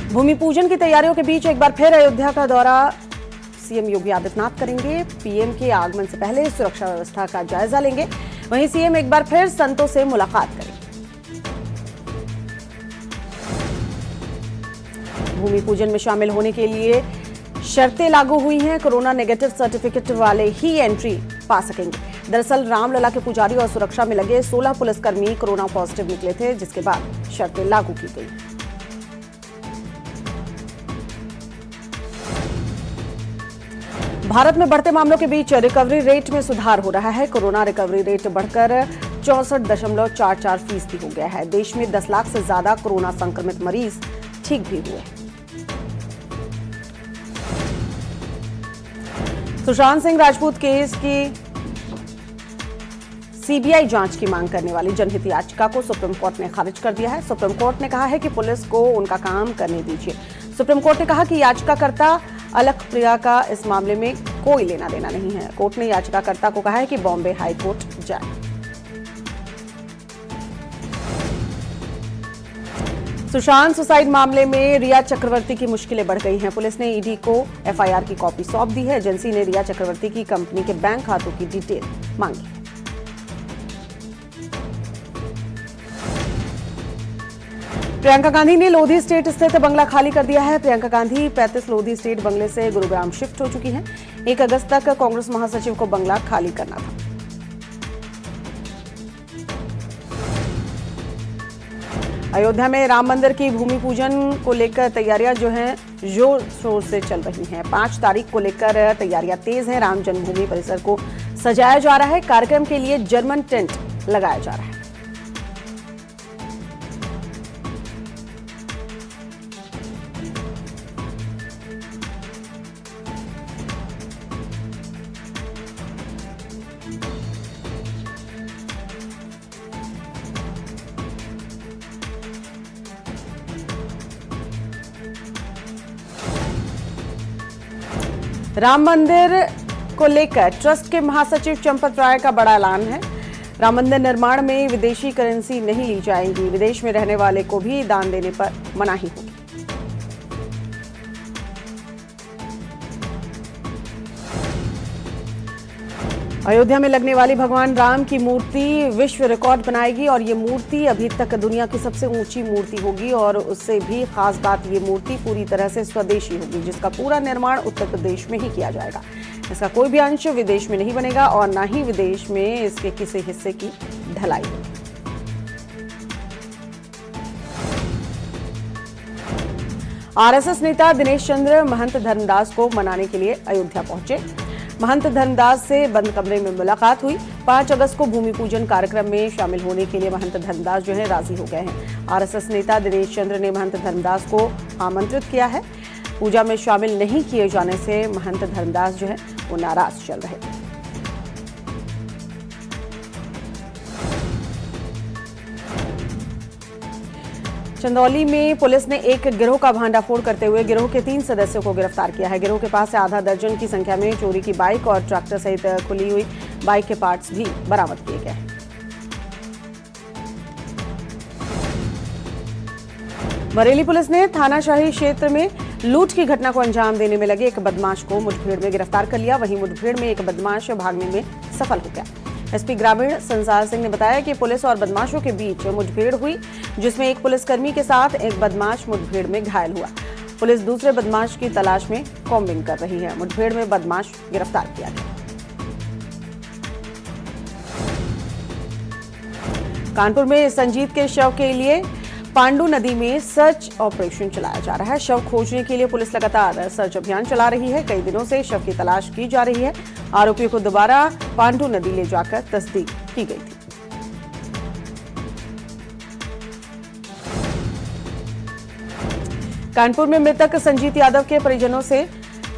भूमि पूजन की तैयारियों के बीच एक बार फिर अयोध्या का दौरा सीएम योगी आदित्यनाथ करेंगे। पीएम के आगमन से पहले सुरक्षा व्यवस्था का जायजा लेंगे। वहीं सीएम एक बार फिर संतों से मुलाकात करेंगे। भूमि पूजन में शामिल होने के लिए शर्तें लागू हुई हैं। कोरोना नेगेटिव सर्टिफिकेट वाले ही एंट्री पा सकेंगे। दरअसल रामलला के पुजारी और सुरक्षा में लगे 16 पुलिसकर्मी कोरोना पॉजिटिव निकले थे, जिसके बाद शर्तें लागू की गई। भारत में बढ़ते मामलों के बीच रिकवरी रेट में सुधार हो रहा है। कोरोना रिकवरी रेट बढ़कर 64.44% हो गया है। देश में 10 लाख से ज्यादा कोरोना संक्रमित मरीज ठीक भी हुए। सुशांत सिंह राजपूत केस की सीबीआई जांच की मांग करने वाली जनहित याचिका को सुप्रीम कोर्ट ने खारिज कर दिया है। सुप्रीम कोर्ट ने कहा है कि पुलिस को उनका काम करने दीजिए। सुप्रीम कोर्ट ने कहा कि याचिकाकर्ता अलख प्रिया का इस मामले में कोई लेना देना नहीं है। कोर्ट ने याचिकाकर्ता को कहा है कि बॉम्बे हाई कोर्ट जाए। सुशांत सुसाइड मामले में रिया चक्रवर्ती की मुश्किलें बढ़ गई हैं। पुलिस ने ईडी को एफआईआर की कॉपी सौंप दी है। एजेंसी ने रिया चक्रवर्ती की कंपनी के बैंक खातों की डिटेल मांगी। प्रियंका गांधी ने लोधी स्टेट स्थित बंगला खाली कर दिया है। प्रियंका गांधी 35 लोधी स्टेट बंगले से गुरुग्राम शिफ्ट हो चुकी हैं। 1 अगस्त तक कांग्रेस महासचिव को बंगला खाली करना था। अयोध्या में राम मंदिर की भूमि पूजन को लेकर तैयारियां जो हैं जोर शोर से चल रही हैं। 5 तारीख को लेकर तैयारियां तेज हैं। राम जन्मभूमि परिसर को सजाया जा रहा है। कार्यक्रम के लिए जर्मन टेंट लगाया जा रहा है। राम मंदिर को लेकर ट्रस्ट के महासचिव चंपत राय का बड़ा ऐलान है। राम मंदिर निर्माण में विदेशी करेंसी नहीं ली जाएगी। विदेश में रहने वाले को भी दान देने पर मनाही होगी। अयोध्या में लगने वाली भगवान राम की मूर्ति विश्व रिकॉर्ड बनाएगी और ये मूर्ति अभी तक दुनिया की सबसे ऊंची मूर्ति होगी। और उससे भी खास बात, ये मूर्ति पूरी तरह से स्वदेशी होगी, जिसका पूरा निर्माण उत्तर प्रदेश में ही किया जाएगा। इसका कोई भी अंश विदेश में नहीं बनेगा और न ही विदेश में इसके किसी हिस्से की ढलाई होगी। आरएसएस नेता दिनेश चंद्र महंत धर्मदास को मनाने के लिए अयोध्या पहुंचे। महंत धर्मदास से बंद कमरे में मुलाकात हुई। 5 अगस्त को भूमि पूजन कार्यक्रम में शामिल होने के लिए महंत धर्मदास जो है राजी हो गए हैं। आरएसएस नेता दिनेश चंद्र ने महंत धर्मदास को आमंत्रित किया है। पूजा में शामिल नहीं किए जाने से महंत धर्मदास जो है वो नाराज चल रहे थे। चंदौली में पुलिस ने एक गिरोह का भांडाफोड़ करते हुए गिरोह के 3 सदस्यों को गिरफ्तार किया है। गिरोह के पास से आधा दर्जन की संख्या में चोरी की बाइक और ट्रैक्टर सहित खुली हुई बाइक के पार्ट्स भी बरामद किए गए हैं। बरेली पुलिस ने थानाशाही क्षेत्र में लूट की घटना को अंजाम देने में लगे एक बदमाश को मुठभेड़ में गिरफ्तार कर लिया। वहीं मुठभेड़ में एक बदमाश भागने में सफल हो गया। एसपी ग्रामीण संसार सिंह ने बताया कि पुलिस और बदमाशों के बीच मुठभेड़ हुई, जिसमें एक पुलिसकर्मी के साथ एक बदमाश मुठभेड़ में घायल हुआ। पुलिस दूसरे बदमाश की तलाश में कॉम्बिंग कर रही है। मुठभेड़ में बदमाश गिरफ्तार किया गया। कानपुर में संजीत के शव के लिए पांडु नदी में सर्च ऑपरेशन चलाया जा रहा है। शव खोजने के लिए पुलिस लगातार सर्च अभियान चला रही है। कई दिनों से शव की तलाश की जा रही है। आरोपियों को दोबारा पांडु नदी ले जाकर तस्दीक की गई थी। कानपुर में मृतक संजीत यादव के परिजनों से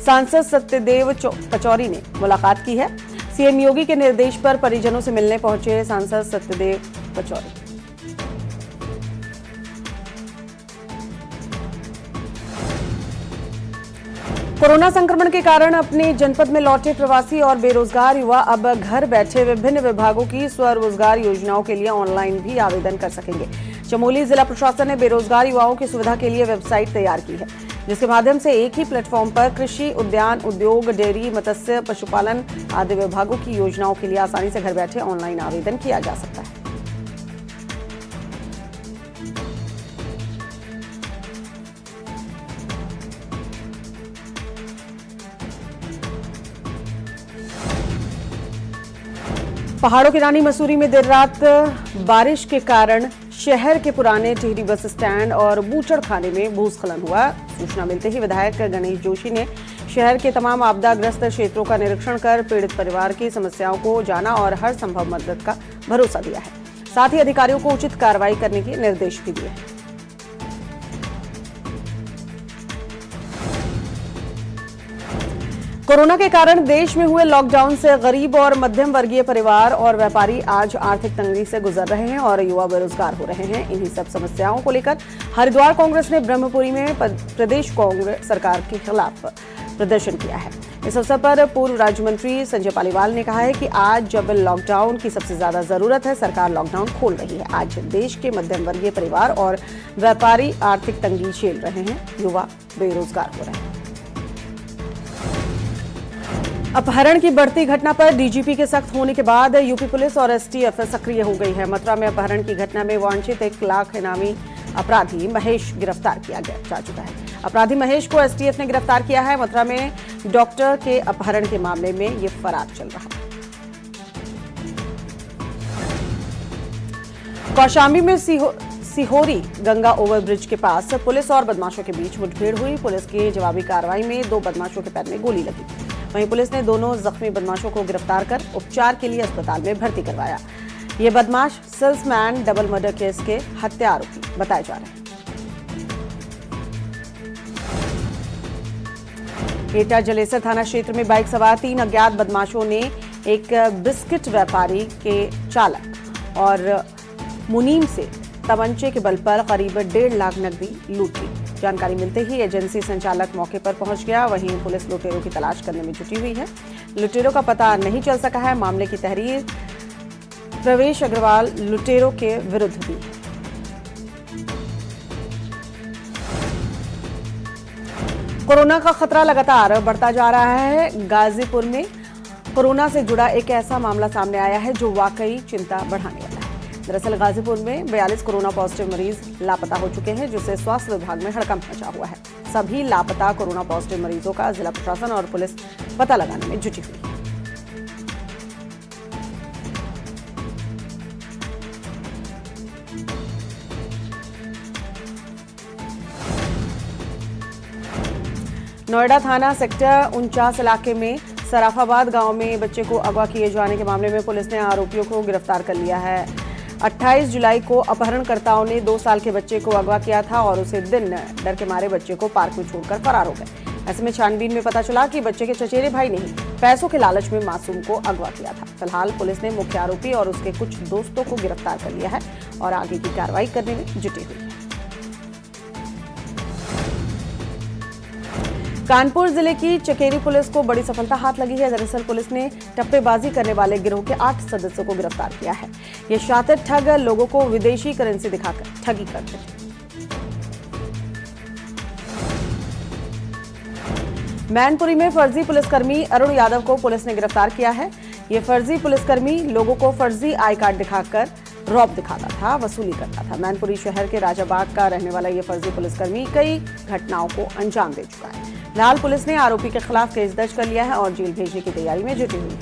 सांसद सत्यदेव पचौरी ने मुलाकात की है। सीएम योगी के निर्देश पर परिजनों से मिलने पहुंचे सांसद सत्यदेव पचौरी। कोरोना संक्रमण के कारण अपने जनपद में लौटे प्रवासी और बेरोजगार युवा अब घर बैठे विभिन्न विभागों की स्वरोजगार योजनाओं के लिए ऑनलाइन भी आवेदन कर सकेंगे। चमोली जिला प्रशासन ने बेरोजगार युवाओं की सुविधा के लिए वेबसाइट तैयार की है, जिसके माध्यम से एक ही प्लेटफॉर्म पर कृषि, उद्यान, उद्योग, डेयरी, मत्स्य, पशुपालन आदि विभागों की योजनाओं के लिए आसानी से घर बैठे ऑनलाइन आवेदन किया जा सकता है। पहाड़ों की रानी मसूरी में देर रात बारिश के कारण शहर के पुराने टिहरी बस स्टैंड और बूचड़ खाने में भूस्खलन हुआ। सूचना मिलते ही विधायक गणेश जोशी ने शहर के तमाम आपदाग्रस्त क्षेत्रों का निरीक्षण कर पीड़ित परिवार की समस्याओं को जाना और हर संभव मदद का भरोसा दिया है। साथ ही अधिकारियों को उचित कार्रवाई करने के निर्देश भी दिए हैं। कोरोना के कारण देश में हुए लॉकडाउन से गरीब और मध्यम वर्गीय परिवार और व्यापारी आज आर्थिक तंगी से गुजर रहे हैं और युवा बेरोजगार हो रहे हैं। इन्हीं सब समस्याओं को लेकर हरिद्वार कांग्रेस ने ब्रह्मपुरी में प्रदेश कांग्रेस सरकार के खिलाफ प्रदर्शन किया है। इस अवसर पर पूर्व राज्य मंत्री संजय पालीवाल ने कहा है कि आज जब लॉकडाउन की सबसे ज्यादा जरूरत है, सरकार लॉकडाउन खोल रही है। आज देश के मध्यम वर्गीय परिवार और व्यापारी आर्थिक तंगी झेल रहे हैं, युवा बेरोजगार हो रहे हैं। अपहरण की बढ़ती घटना पर डीजीपी के सख्त होने के बाद यूपी पुलिस और एसटीएफ सक्रिय हो गई है। मथुरा में अपहरण की घटना में वांछित 1 लाख इनामी अपराधी महेश गिरफ्तार किया जा चुका है। अपराधी महेश को एसटीएफ ने गिरफ्तार किया है। मथुरा में डॉक्टर के अपहरण के मामले में ये फरार चल रहा है। कौशाम्बी में सिहोरी गंगा ओवरब्रिज के पास पुलिस और बदमाशों के बीच मुठभेड़ हुई। पुलिस की जवाबी कार्रवाई में 2 बदमाशों के पैर में गोली लगी। वहीं पुलिस ने दोनों जख्मी बदमाशों को गिरफ्तार कर उपचार के लिए अस्पताल में भर्ती करवाया। ये बदमाश सेल्समैन डबल मर्डर केस के हत्या आरोपी बताए जा रहे हैं। एटा जलेसर थाना क्षेत्र में बाइक सवार 3 अज्ञात बदमाशों ने एक बिस्किट व्यापारी के चालक और मुनीम से तमंचे के बल पर करीब 1.5 लाख नकदी लूट ली। जानकारी मिलते ही एजेंसी संचालक मौके पर पहुंच गया। वहीं पुलिस लुटेरों की तलाश करने में जुटी हुई है। लुटेरों का पता नहीं चल सका है। मामले की तहरीर प्रवेश अग्रवाल लुटेरों के विरुद्ध दी है। कोरोना का खतरा लगातार बढ़ता जा रहा है। गाजीपुर में कोरोना से जुड़ा एक ऐसा मामला सामने आया है जो वाकई चिंता बढ़ाने वाला है। दरअसल गाजीपुर में 42 कोरोना पॉजिटिव मरीज लापता हो चुके हैं, जिससे स्वास्थ्य विभाग में हड़कंप मचा हुआ है। सभी लापता कोरोना पॉजिटिव मरीजों का जिला प्रशासन और पुलिस पता लगाने में जुटी हुई है। नोएडा थाना सेक्टर 49 इलाके में सराफाबाद गांव में बच्चे को अगवा किए जाने के मामले में पुलिस ने आरोपियों को गिरफ्तार कर लिया है। 28 जुलाई को अपहरणकर्ताओं ने 2 साल के बच्चे को अगवा किया था और उसे दिन डर के मारे बच्चे को पार्क में छोड़कर फरार हो गए। ऐसे में छानबीन में पता चला कि बच्चे के चचेरे भाई ने पैसों के लालच में मासूम को अगवा किया था। फिलहाल पुलिस ने मुख्य आरोपी और उसके कुछ दोस्तों को गिरफ्तार कर लिया है और आगे की कार्रवाई करने में जुटी हुई है। कानपुर जिले की चकेरी पुलिस को बड़ी सफलता हाथ लगी है। दरअसल पुलिस ने टप्पेबाजी करने वाले गिरोह के 8 सदस्यों को गिरफ्तार किया है। ये शातिर ठग लोगों को विदेशी करेंसी दिखाकर ठगी करते थे। मैनपुरी में फर्जी पुलिसकर्मी अरुण यादव को पुलिस ने गिरफ्तार किया है। ये फर्जी पुलिसकर्मी लोगों को फर्जी आई कार्ड दिखाकर रौब दिखाता था, वसूली करता था। मैनपुरी शहर के राजाबाग का रहने वाला ये फर्जी पुलिसकर्मी कई घटनाओं को अंजाम दे चुका है। फिलहाल पुलिस ने आरोपी के खिलाफ केस दर्ज कर लिया है और जेल भेजने की तैयारी में जुटी हुई है।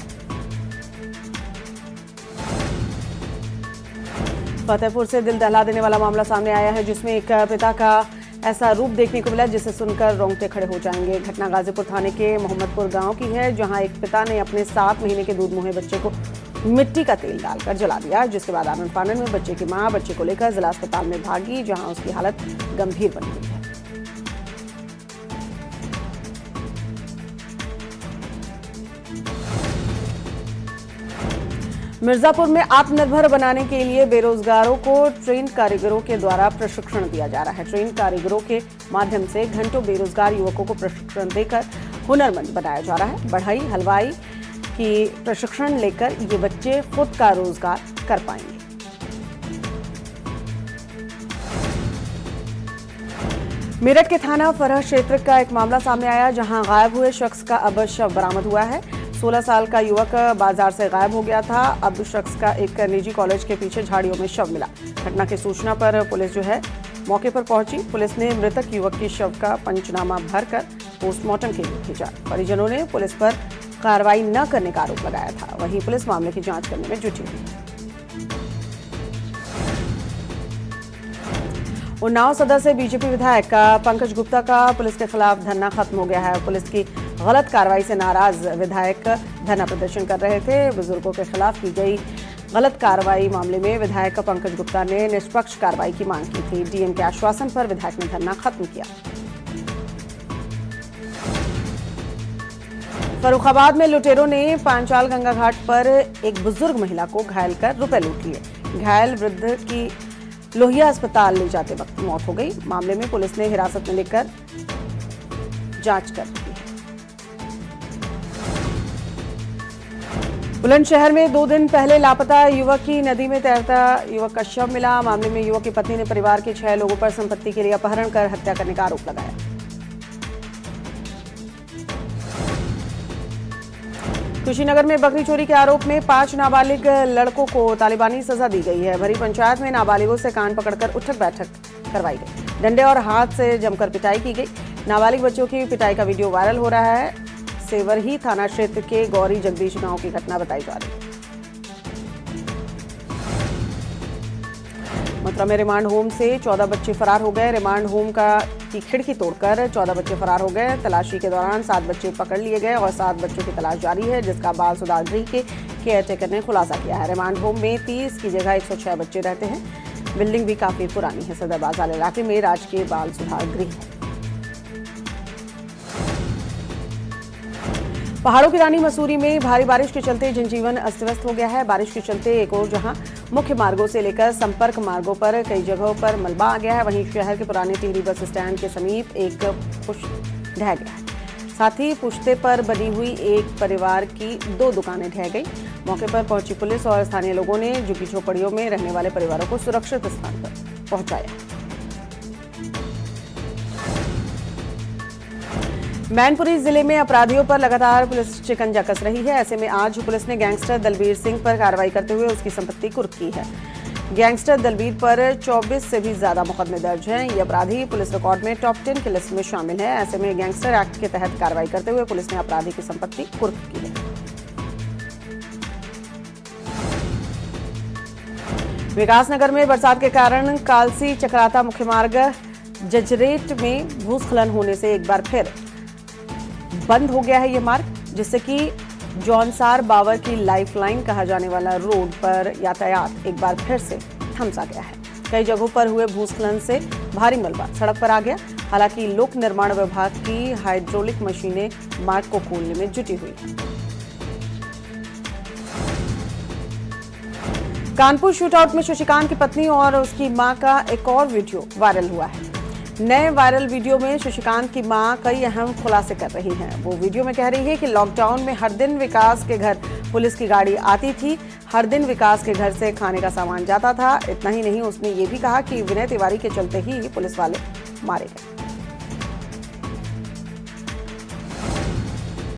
फतेहपुर से दिल दहला देने वाला मामला सामने आया है, जिसमें एक पिता का ऐसा रूप देखने को मिला जिसे सुनकर रोंगटे खड़े हो जाएंगे। घटना गाजीपुर थाने के मोहम्मदपुर गांव की है, जहां एक पिता ने अपने 7 महीने के दूध मुहे बच्चे को मिट्टी का तेल डालकर जला दिया, जिसके बाद आनन फानन में बच्चे की मां बच्चे को लेकर जिला अस्पताल में भागी, जहां उसकी हालत गंभीर बनी हुई है। मिर्जापुर में आत्मनिर्भर बनाने के लिए बेरोजगारों को ट्रेन कारीगरों के द्वारा प्रशिक्षण दिया जा रहा है। ट्रेन कारीगरों के माध्यम से घंटों बेरोजगार युवकों को प्रशिक्षण देकर हुनरमंद बनाया जा रहा है। बढ़ई हलवाई की प्रशिक्षण लेकर ये बच्चे खुद का रोजगार कर पाएंगे। मेरठ के थाना फरह क्षेत्र का एक मामला सामने आया, जहां गायब हुए शख्स का अब शव बरामद हुआ है। 16 साल का युवक बाजार से गायब हो गया था। अब शख्स का एक निजी कॉलेज के पीछे झाड़ियों में शव मिला। घटना की सूचना पर पुलिस मौके पर पहुंची। पुलिस ने मृतक युवक के शव का पंचनामा भरकर पोस्टमार्टम के लिए भेजा। परिजनों ने पुलिस पर कार्रवाई न करने का आरोप लगाया था। वहीं पुलिस मामले की जांच करने में जुटी हुई है। उन्नाव सदर से बीजेपी विधायक पंकज गुप्ता का पुलिस के खिलाफ धरना खत्म हो गया है। पुलिस की गलत कार्रवाई से नाराज विधायक धरना प्रदर्शन कर रहे थे। बुजुर्गों के खिलाफ की गई गलत कार्रवाई मामले में विधायक पंकज गुप्ता ने निष्पक्ष कार्रवाई की मांग की थी। डीएम के आश्वासन पर विधायक ने धरना खत्म किया। फर्रुखाबाद में लुटेरों ने पांचाल गंगा घाट पर एक बुजुर्ग महिला को घायल कर रुपए लूट लिए। घायल वृद्ध की लोहिया अस्पताल ले जाते वक्त मौत हो गई। मामले में पुलिस ने हिरासत में लेकर जांच कर रही है। बुलंदशहर में 2 दिन पहले लापता युवक की नदी में तैरता युवक का शव मिला। मामले में युवक की पत्नी ने परिवार के 6 लोगों पर संपत्ति के लिए अपहरण कर हत्या करने का आरोप लगाया। कुशीनगर में बकरी चोरी के आरोप में 5 नाबालिग लड़कों को तालिबानी सजा दी गई है। भरी पंचायत में नाबालिगों से कान पकड़कर उठक बैठक करवाई गई। डंडे और हाथ से जमकर पिटाई की गई। नाबालिग बच्चों की पिटाई का वीडियो वायरल हो रहा है। सेवरही थाना क्षेत्र के गौरी जगदीश गांव की घटना बताई जा रही है। मथुरा में रिमांड होम से 14 बच्चे फरार हो गए। रिमांड होम की खिड़की तोड़कर 14 बच्चे फरार हो गए। तलाशी के दौरान 7 बच्चे पकड़ लिए गए और 7 बच्चों की तलाश जारी है, जिसका बाल सुधार गृह के केयरटेकर ने खुलासा किया है। रिमांड होम में 30 की जगह 106 बच्चे रहते हैं। बिल्डिंग भी काफी पुरानी है। सदर बाजार इलाके में राजकीय बाल सुधार गृह है। पहाड़ों की रानी मसूरी में भारी बारिश के चलते जनजीवन अस्त व्यस्त हो गया है। बारिश के चलते एक और जहां मुख्य मार्गों से लेकर संपर्क मार्गों पर कई जगहों पर मलबा आ गया है, वहीं शहर के पुराने टिहरी बस स्टैंड के समीप एक पुश्त ढह गया है। साथ ही पुश्ते पर बनी हुई एक परिवार की 2 दुकानें ढह गई। मौके पर पहुंची पुलिस और स्थानीय लोगों ने झुग्गी झोपड़ियों में रहने वाले परिवारों को सुरक्षित स्थान पर पहुंचाया। मैनपुरी जिले में अपराधियों पर लगातार पुलिस शिकंजा कस रही है। ऐसे में आज पुलिस ने गैंगस्टर दलबीर सिंह पर कार्रवाई करते हुए उसकी संपत्ति कुर्क की है। गैंगस्टर दलबीर पर 24 से भी ज्यादा मुकदमे दर्ज हैं। ये अपराधी पुलिस रिकॉर्ड में टॉप 10 की लिस्ट में शामिल है। ऐसे में गैंगस्टर एक्ट के तहत कार्रवाई करते हुए पुलिस ने अपराधी की संपत्ति कुर्क की है। विकासनगर में बरसात के कारण कालसी चक्राता मुख्य मार्ग जजरेट में भूस्खलन होने से एक बार फिर बंद हो गया है ये मार्ग, जिससे कि जौनसार बावर की लाइफलाइन कहा जाने वाला रोड पर यातायात एक बार फिर से थम सा गया है। कई जगहों पर हुए भूस्खलन से भारी मलबा सड़क पर आ गया। हालांकि लोक निर्माण विभाग की हाइड्रोलिक मशीनें मार्ग को खोलने में जुटी हुई है। कानपुर शूटआउट में शशिकांत की पत्नी और उसकी मां का एक और वीडियो वायरल हुआ है। नए वायरल वीडियो में शशिकांत की मां कई अहम खुलासे कर रही हैं। वो वीडियो में कह रही है कि लॉकडाउन में हर दिन विकास के घर पुलिस की गाड़ी आती थी। हर दिन विकास के घर से खाने का सामान जाता था। इतना ही नहीं, उसने ये भी कहा कि विनय तिवारी के चलते ही पुलिस वाले मारे गए।